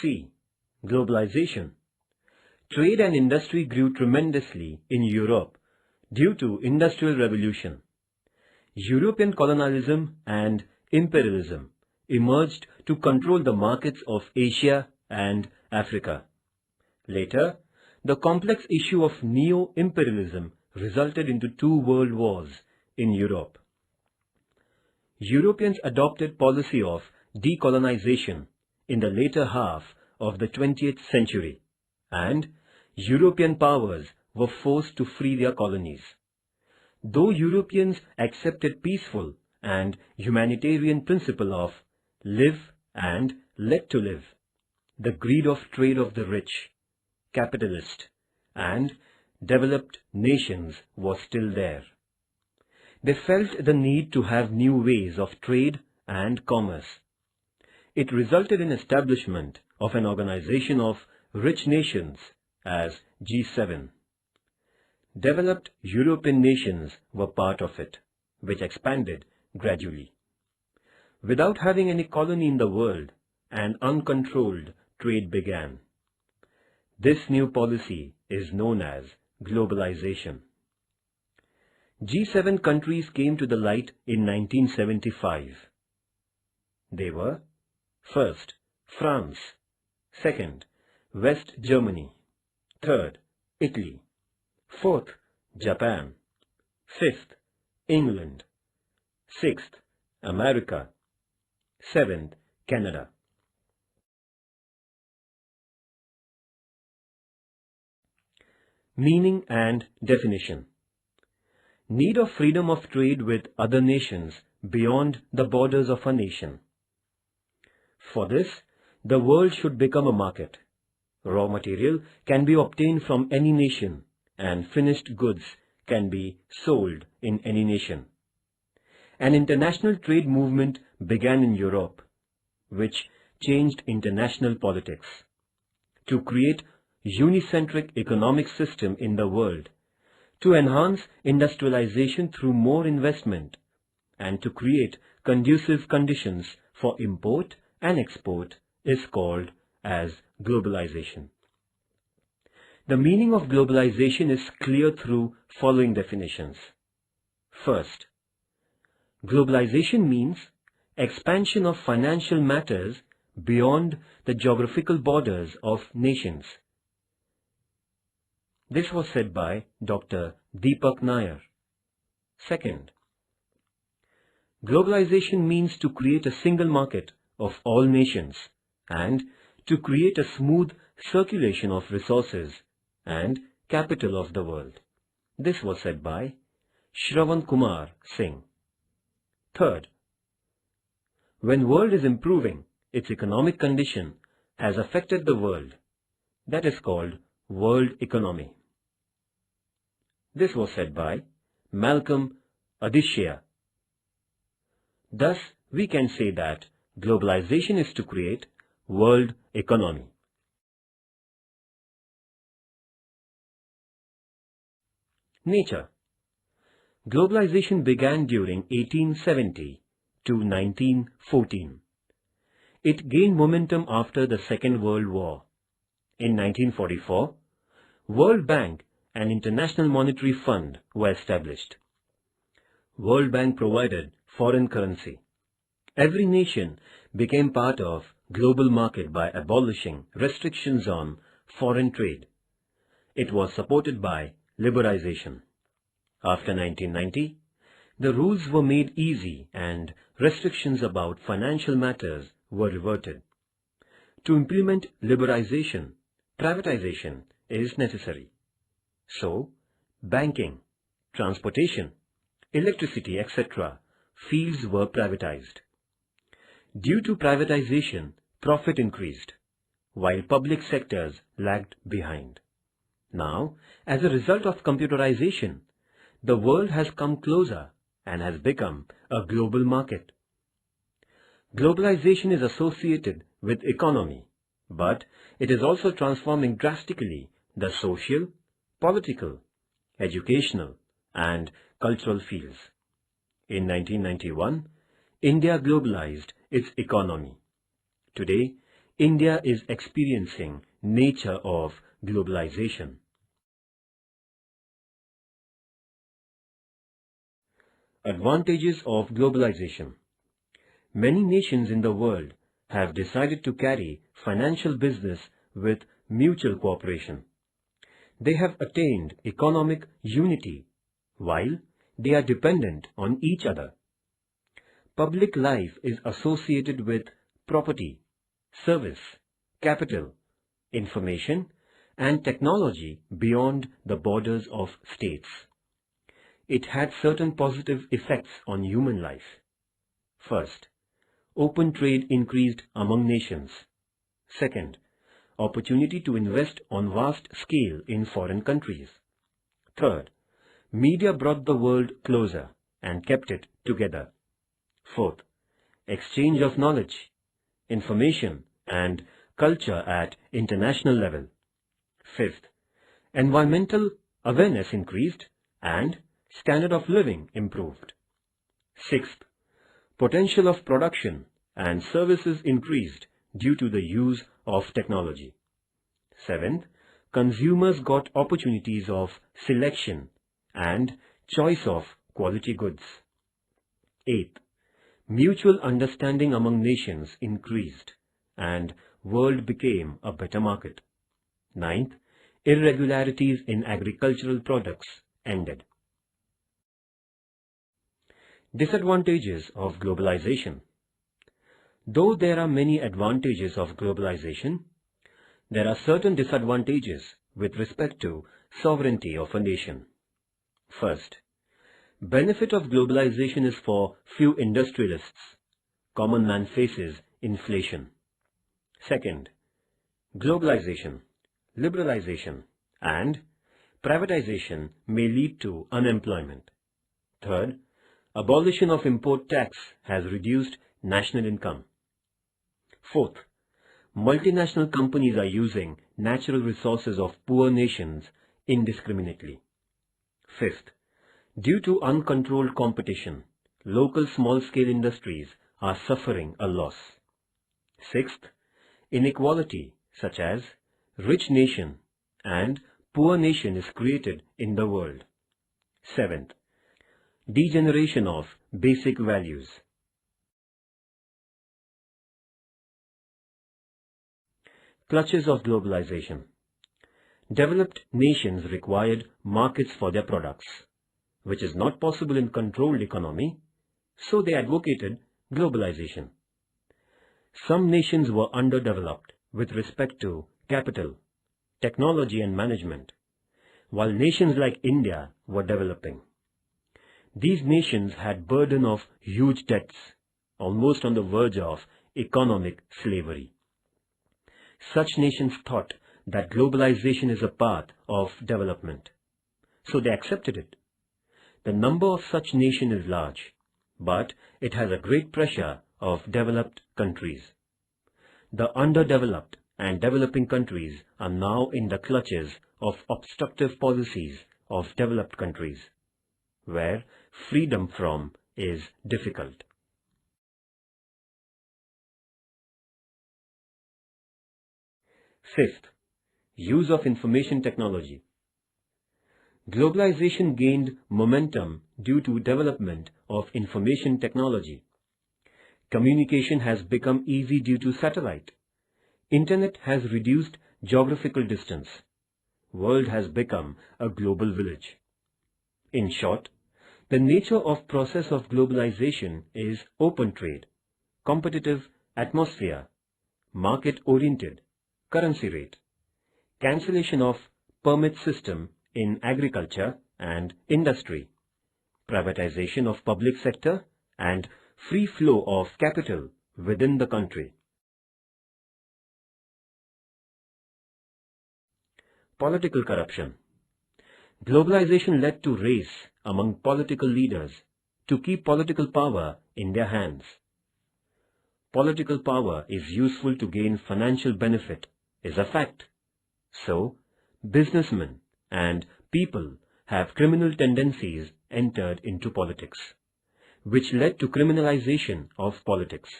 C. Globalization. Trade and industry grew tremendously in Europe due to Industrial Revolution. European colonialism and imperialism emerged to control the markets of Asia and Africa. Later, the complex issue of neo-imperialism resulted into 2 world wars in Europe. Europeans adopted policy of decolonization in the later half of the 20th century, and European powers were forced to free their colonies. Though Europeans accepted peaceful and humanitarian principle of live and let to live, the greed of trade of the rich, capitalist, and developed nations was still there. They felt the need to have new ways of trade and commerce. It resulted in establishment of an organization of rich nations as G7. Developed European nations were part of it, which expanded gradually. Without having any colony in the world, an uncontrolled trade began. This new policy is known as globalization. G7 countries came to the light in 1975. They were: first, France; second, West Germany; third, Italy; fourth, Japan; fifth, England; sixth, America; seventh, Canada. Meaning and definition. Need of freedom of trade with other nations beyond the borders of a nation. For this, the world should become a market. Raw material can be obtained from any nation, and finished goods can be sold in any nation. An international trade movement began in Europe, which changed international politics. To create unicentric economic system in the world, to enhance industrialization through more investment, and to create conducive conditions for import and export is called as globalization. The meaning of globalization is clear through following definitions. First, globalization means expansion of financial matters beyond the geographical borders of nations. This was said by Dr. Deepak Nair. Second, globalization means to create a single market of all nations and to create a smooth circulation of resources and capital of the world. This was said by Shravan Kumar Singh. Third, when world is improving, its economic condition has affected the world. That is called world economy. This was said by Malcolm Adishya. Thus, we can say that globalization is to create world economy. Nature. Globalization began during 1870 to 1914. It gained momentum after the Second World War. In 1944, World Bank and International Monetary Fund were established. World Bank provided foreign currency. Every nation became part of global market by abolishing restrictions on foreign trade. It was supported by liberalization. After 1990, the rules were made easy and restrictions about financial matters were reverted. To implement liberalization, privatization is necessary. So, banking, transportation, electricity, etc. fields were privatized. Due to privatization, profit increased, while public sectors lagged behind. Now, as a result of computerization, the world has come closer and has become a global market. Globalization is associated with economy, but it is also transforming drastically the social, political, educational, and cultural fields. In 1991, India globalized its economy. Today, India is experiencing nature of globalization. Advantages of globalization. Many nations in the world have decided to carry financial business with mutual cooperation. They have attained economic unity while they are dependent on each other. Public life is associated with property, service, capital, information, and technology beyond the borders of states. It had certain positive effects on human life. First, open trade increased among nations. Second, opportunity to invest on vast scale in foreign countries. Third, media brought the world closer and kept it together. Fourth, exchange of knowledge, information, and culture at international level. Fifth, environmental awareness increased and standard of living improved. Sixth, potential of production and services increased due to the use of technology. Seventh, consumers got opportunities of selection and choice of quality goods. Eighth, mutual understanding among nations increased and world became a better market. Ninth, irregularities in agricultural products ended. Disadvantages of globalization. Though there are many advantages of globalization, there are certain disadvantages with respect to sovereignty of a nation. First, benefit of globalization is for few industrialists. Common man faces inflation. Second, globalization, liberalization, and privatization may lead to unemployment. Third, abolition of import tax has reduced national income. Fourth, multinational companies are using natural resources of poor nations indiscriminately. Fifth, due to uncontrolled competition, local small-scale industries are suffering a loss. Sixth, inequality such as rich nation and poor nation is created in the world. Seventh, degeneration of basic values. Clutches of globalization. Developed nations required markets for their products, which is not possible in controlled economy, so they advocated globalization. Some nations were underdeveloped with respect to capital, technology and management, while nations like India were developing. These nations had burden of huge debts, almost on the verge of economic slavery. Such nations thought that globalization is a path of development, so they accepted it. The number of such nations is large, but it has a great pressure of developed countries. The underdeveloped and developing countries are now in the clutches of obstructive policies of developed countries, where freedom from is difficult. Fifth, use of information technology. Globalization gained momentum due to development of information technology. Communication has become easy due to satellite. Internet has reduced geographical distance. World has become a global village. In short, the nature of process of globalization is open trade, competitive atmosphere, market-oriented, currency rate, cancellation of permit system in agriculture and industry, privatization of public sector and free flow of capital within the country. Political corruption. Globalization led to race among political leaders to keep political power in their hands. Political power is useful to gain financial benefit is a fact. So, businessmen and people have criminal tendencies entered into politics, which led to criminalization of politics.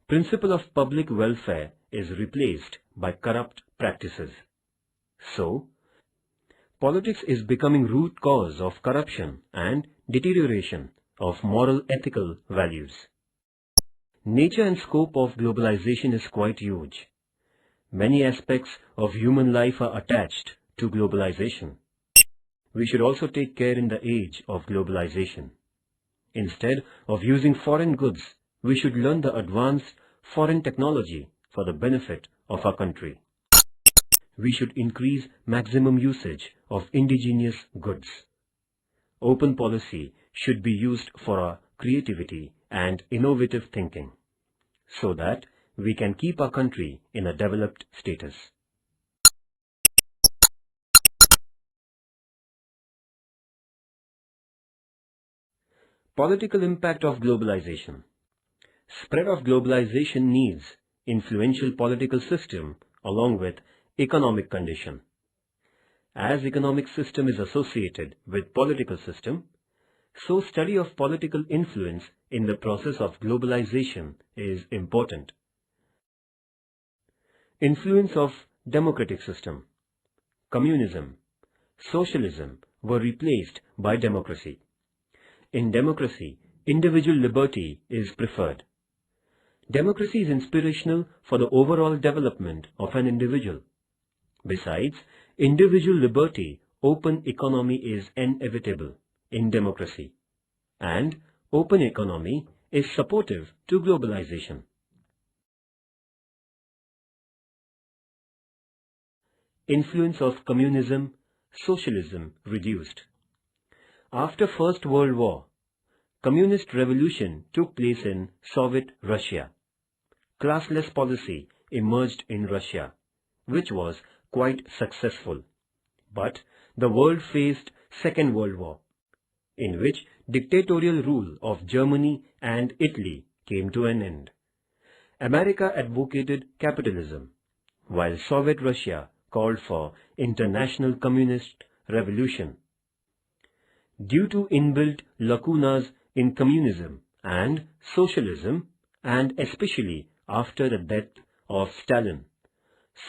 principle of public welfare is replaced by corrupt practices. So, politics is becoming root cause of corruption and deterioration of moral ethical values. Nature and scope of globalization is quite huge. Many aspects of human life are attached to globalization. We should also take care in the age of globalization. Instead of using foreign goods, we should learn the advanced foreign technology for the benefit of our country. We should increase maximum usage of indigenous goods. Open policy should be used for our creativity and innovative thinking, so that we can keep our country in a developed status. Political impact of globalization. Spread of globalization needs influential political system along with economic condition. As economic system is associated with political system, so study of political influence in the process of globalization is important. Influence of democratic system. Communism, socialism were replaced by democracy. In democracy, individual liberty is preferred. Democracy is inspirational for the overall development of an individual. Besides, individual liberty, open economy is inevitable in democracy, and open economy is supportive to globalization. Influence of communism, socialism reduced. After First World War, communist revolution took place in Soviet Russia. Classless policy emerged in Russia, which was quite successful. But the world faced Second World War, in which dictatorial rule of Germany and Italy came to an end. America advocated capitalism, while Soviet Russia called for international communist revolution. Due to inbuilt lacunas in communism and socialism, and especially after the death of Stalin,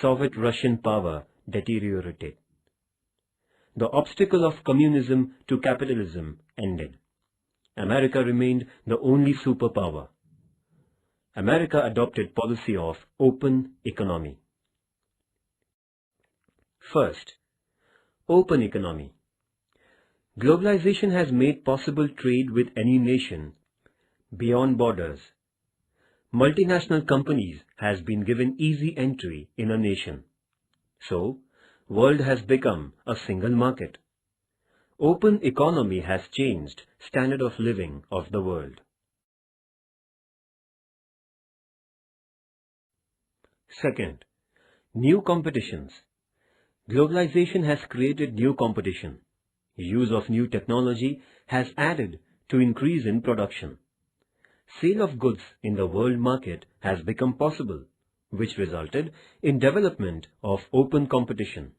Soviet Russian power deteriorated. The obstacle of communism to capitalism ended. America remained the only superpower. America adopted policy of open economy. First, open economy. Globalization has made possible trade with any nation beyond borders. Multinational companies has been given easy entry in a nation. So, world has become a single market. Open economy has changed standard of living of the world. Second, new competitions. Globalization has created new competition. Use of new technology has added to increase in production. Sale of goods in the world market has become possible, which resulted in development of open competition.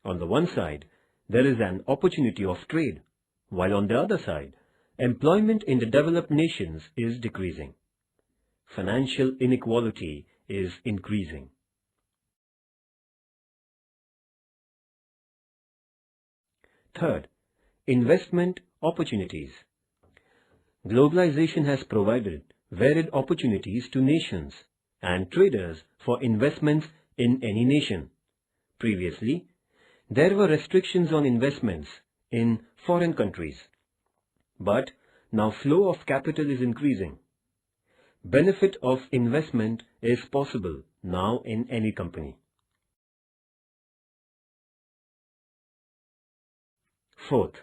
On the one side, there is an opportunity of trade, while on the other side, employment in the developed nations is decreasing. Financial inequality is increasing. Third, investment opportunities. Globalization has provided varied opportunities to nations and traders for investments in any nation. Previously, there were restrictions on investments in foreign countries, but now flow of capital is increasing. Benefit of investment is possible now in any company. Fourth,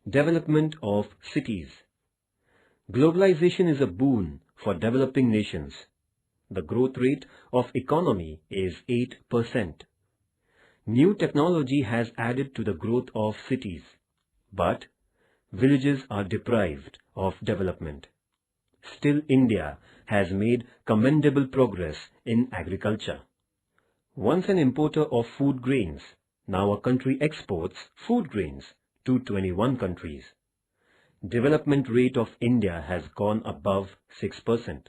development of cities. Globalization is a boon for developing nations. The growth rate of economy is 8%. New technology has added to the growth of cities, but villages are deprived of development. Still, India has made commendable progress in agriculture. Once an importer of food grains, now a country exports food grains to 21 countries. Development rate of India has gone above 6%.